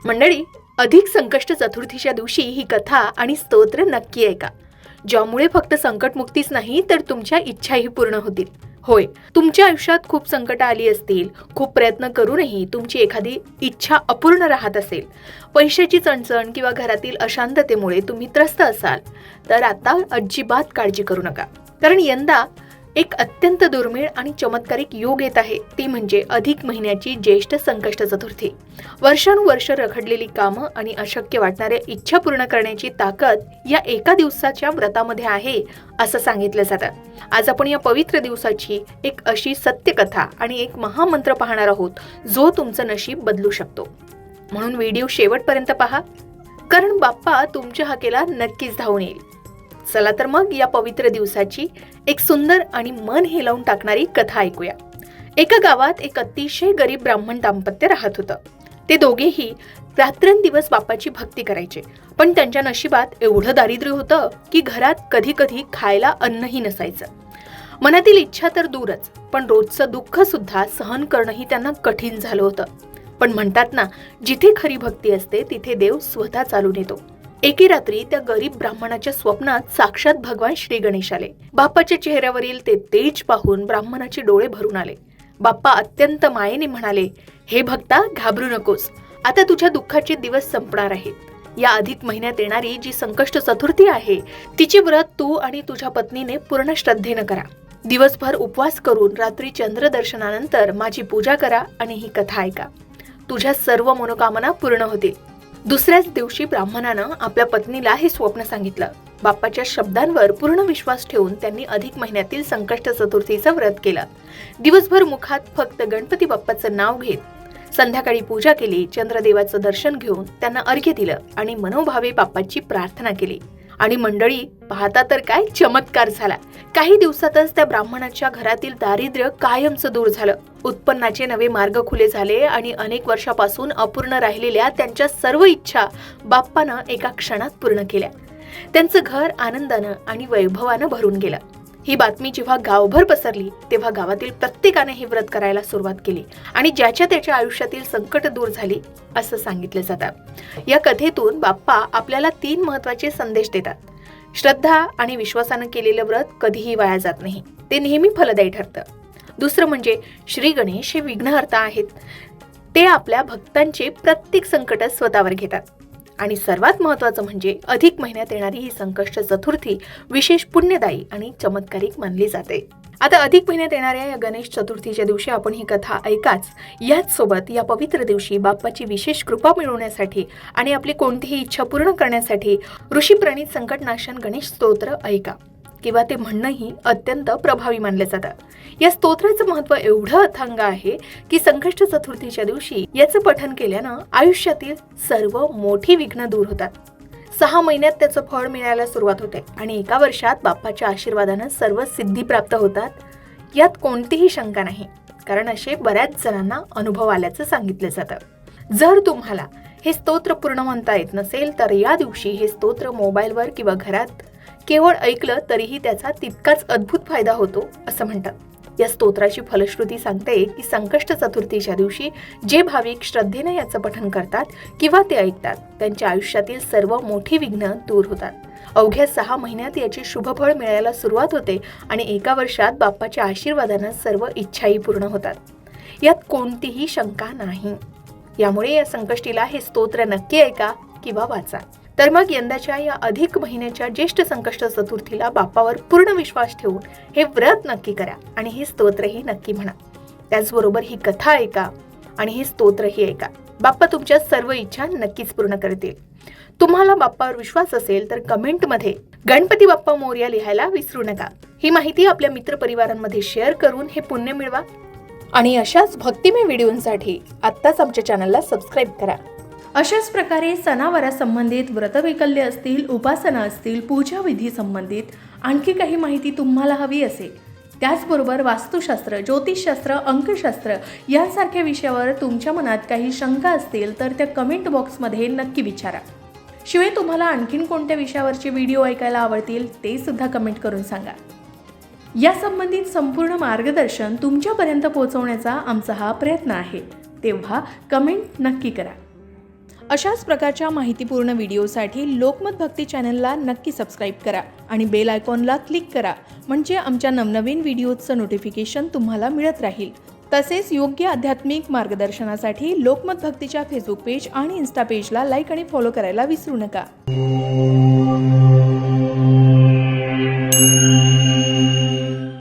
मंडळी, अधिक संकष्ट चतुर्थीच्या दिवशी ही कथा आणि स्तोत्र नक्की ऐका, ज्यामुळे फक्त संकटमुक्तीच नाही तर तुमच्या इच्छाही पूर्ण होतील. होय, तुमच्या आयुष्यात खूप संकट आली असतील, खूप प्रयत्न करूनही तुमची एखादी इच्छा अपूर्ण राहत असेल, पैशाची चणचण किंवा घरातील अशांततेमुळे तुम्ही त्रस्त असाल, तर आता अजिबात काळजी करू नका. कारण यंदा एक अत्यंत दुर्मिळ आणि चमत्कारिक योग येत आहे, ती म्हणजे अधिक महिन्याची ज्येष्ठ संकष्ट चतुर्थी. वर्षानुवर्ष रखडलेली कामं आणि अशक्य वाटणाऱ्या इच्छा पूर्ण करण्याची ताकद या एका दिवसाच्या व्रतामध्ये आहे असं सांगितलं जातं. आज आपण या पवित्र दिवसाची एक अशी सत्यकथा आणि एक महामंत्र पाहणार आहोत, जो तुमचं नशीब बदलू शकतो. म्हणून व्हिडिओ शेवटपर्यंत पहा, कारण बाप्पा तुमच्या हाकेला नक्कीच धावून येईल. चला तर मग या पवित्र दिवसाची एक सुंदर आणि मन हेलावून टाकणारी कथा ऐकूया. एका गावात एक अतिशय गरीब ब्राह्मण दाम्पत्य राहत होतं. ते दोघेही रात्रंदिवस बाप्पाची भक्ती करायचे, पण त्यांच्या नशिबात एवढं दारिद्र्य होतं की घरात कधी कधी खायला अन्नही नसायचं. मनातील इच्छा तर दूरच, पण रोजचं दुःख सुद्धा सहन करणंही त्यांना कठीण झालं होतं. पण म्हणतात ना, जिथे खरी भक्ती असते तिथे देव स्वतः चालून येतो. एके रात्री त्या गरीब ब्राह्मणाच्या स्वप्नात साक्षात भगवान श्री गणेश आले. बाप्पाच्या चेहऱ्यावरील ते तेज पाहून ब्राह्मणाचे डोळे भरून आले. बाप्पा अत्यंत मायेने म्हणाले, हे भक्ता, घाबरू नकोस, आता तुझ्या दुःखाचे दिवस संपणार आहेत. या अधिक महिन्यात येणारी जी संकष्ट चतुर्थी आहे, तिचे व्रत तू आणि तुझ्या पत्नीने पूर्ण श्रद्धेनं करा. दिवसभर उपवास करून रात्री चंद्रदर्शनानंतर माझी पूजा करा आणि ही कथा ऐका. तुझ्या सर्व मनोकामना पूर्ण होतील. दुसऱ्याच दिवशी ब्राह्मणानं आपल्या पत्नीला हे स्वप्न सांगितलं. बाप्पाच्या शब्दांवर पूर्ण विश्वास ठेवून त्यांनी अधिक महिन्यातील संकष्ट चतुर्थीचं व्रत केलं. दिवसभर मुखात फक्त गणपती बाप्पाचं नाव घेत संध्याकाळी पूजा केली. चंद्रदेवाचं दर्शन घेऊन त्यांना अर्घ्य दिलं आणि मनोभावे बाप्पाची प्रार्थना केली. आणि मंडळी, पाहता तर काय चमत्कार झाला. काही दिवसातच त्या ब्राह्मणाच्या घरातील दारिद्र्य कायमचं दूर झालं. उत्पन्नाचे नवे मार्ग खुले झाले आणि अनेक वर्षापासून अपूर्ण राहिलेल्या त्यांच्या सर्व इच्छा बाप्पानं एका क्षणात पूर्ण केल्या. त्यांचं घर आनंदानं आणि वैभवानं भरून गेलं. ही बातमी जेव्हा गावभर पसरली, तेव्हा गावातील प्रत्येकाने हे व्रत करायला सुरुवात केली आणि ज्याच्या त्याच्या आयुष्यातील संकट दूर झाली असं सांगितलं जातं. या कथेतून बाप्पा आपल्याला 3 महत्त्वाचे संदेश देतात. श्रद्धा आणि विश्वासानं केलेलं व्रत कधीही वाया जात नाही, ते नेहमी फलदायी ठरतं. दुसरं म्हणजे श्री गणेश हे विघ्नहर्ता आहेत. ते आपल्या भक्तांचे प्रत्येक संकट स्वतःवर घेतात. आणि सर्वात महत्त्वाचं म्हणजे अधिक महिन्यात येणारी ही संकष्ट चतुर्थी विशेष पुण्यदायी आणि चमत्कारिक मानली जाते. आता अधिक महिन्यात येणाऱ्या या गणेश चतुर्थीच्या दिवशी आपण ही कथा ऐकाच. याच सोबत या पवित्र दिवशी बाप्पाची विशेष कृपा मिळवण्यासाठी आणि आपली कोणतीही इच्छा पूर्ण करण्यासाठी ऋषीप्रणीत संकटनाशन गणेश स्तोत्र ऐका, किंवा ते म्हणणंही अत्यंत प्रभावी मानलं जातं. या स्तोत्राचं महत्त्व एवढं अथांग आहे की संकष्ट चतुर्थीच्या दिवशी याचं पठण केल्यानं आयुष्यातील सर्व मोठी विघ्न दूर होतात. 6 महिन्यात त्याचं फळ मिळायला सुरुवात होते आणि एका वर्षात बाप्पाच्या आशीर्वादानं सर्व सिद्धी प्राप्त होतात. यात कोणतीही शंका नाही, कारण असे बऱ्याच जणांना अनुभव आल्याचं सांगितलं जातं. जर तुम्हाला हे स्तोत्र पूर्ण म्हणता येत नसेल, तर या दिवशी हे स्तोत्र मोबाईलवर किंवा घरात केवळ ऐकलं तरीही त्याचा तितकाच अद्भुत फायदा होतो असं म्हणतात. या स्तोत्राची फलश्रुती सांगते की संकष्ट चतुर्थीच्या दिवशी जे भाविक श्रद्धेनं याचं पठण करतात किंवा ते ऐकतात, त्यांच्या आयुष्यातील सर्व मोठी विघ्न दूर होतात. अवघ्या 6 महिन्यात याचे शुभफळ मिळायला सुरुवात होते आणि एका वर्षात बाप्पाच्या आशीर्वादानं सर्व इच्छाही पूर्ण होतात. यात कोणतीही शंका नाही. यामुळे या संकष्टीला हे स्तोत्र नक्की ऐका किंवा वाचा. तर मग यंदाच्या या अधिक महिन्याच्या ज्येष्ठ संकष्ट चतुर्थीला बाप्पावर पूर्ण विश्वास ठेवून हे व्रत नक्की करा आणि हे स्तोत्रही नक्की म्हणा. त्याचबरोबर ही कथा ऐका आणि हे स्तोत्रही ऐका. बाप्पा तुमच्या सर्व इच्छा नक्कीच पूर्ण करतील. तुम्हाला बाप्पावर विश्वास असेल तर कमेंटमध्ये गणपती बाप्पा मोरया लिहायला विसरू नका. ही माहिती आपल्या मित्रपरिवारांमध्ये शेअर करून हे पुण्य मिळवा आणि अशाच भक्तिमय व्हिडिओंसाठी आत्ताच आमच्या चॅनलला सबस्क्राईब करा. अशाच प्रकारे सणावारा संबंधित व्रतवैकल्य असतील, उपासना असतील, पूजाविधी संबंधित आणखी काही माहिती तुम्हाला हवी असेल, त्याचबरोबर वास्तुशास्त्र, ज्योतिषशास्त्र, अंकशास्त्र यांसारख्या विषयावर तुमच्या मनात काही शंका असतील तर त्या कमेंट बॉक्समध्ये नक्की विचारा. शिवाय तुम्हाला आणखीन कोणत्या विषयावरचे व्हिडिओ ऐकायला आवडतील ते सुद्धा कमेंट करून सांगा. या संबंधित संपूर्ण मार्गदर्शन तुमच्यापर्यंत पोहोचवण्याचा आमचा हा प्रयत्न आहे, तेव्हा कमेंट नक्की करा. अशाच प्रकारच्या माहितीपूर्ण व्हिडिओसाठी लोकमत भक्ती चॅनलला नक्की सबस्क्राईब करा आणि बेल आयकॉनला क्लिक करा, म्हणजे आमच्या नवनवीन व्हिडिओचं नोटिफिकेशन तुम्हाला मिळत राहील। तसेच योग्य आध्यात्मिक मार्गदर्शनासाठी लोकमत भक्तीच्या फेसबुक पेज आणि इन्स्टा पेजला लाईक आणि फॉलो करायला विसरू नका।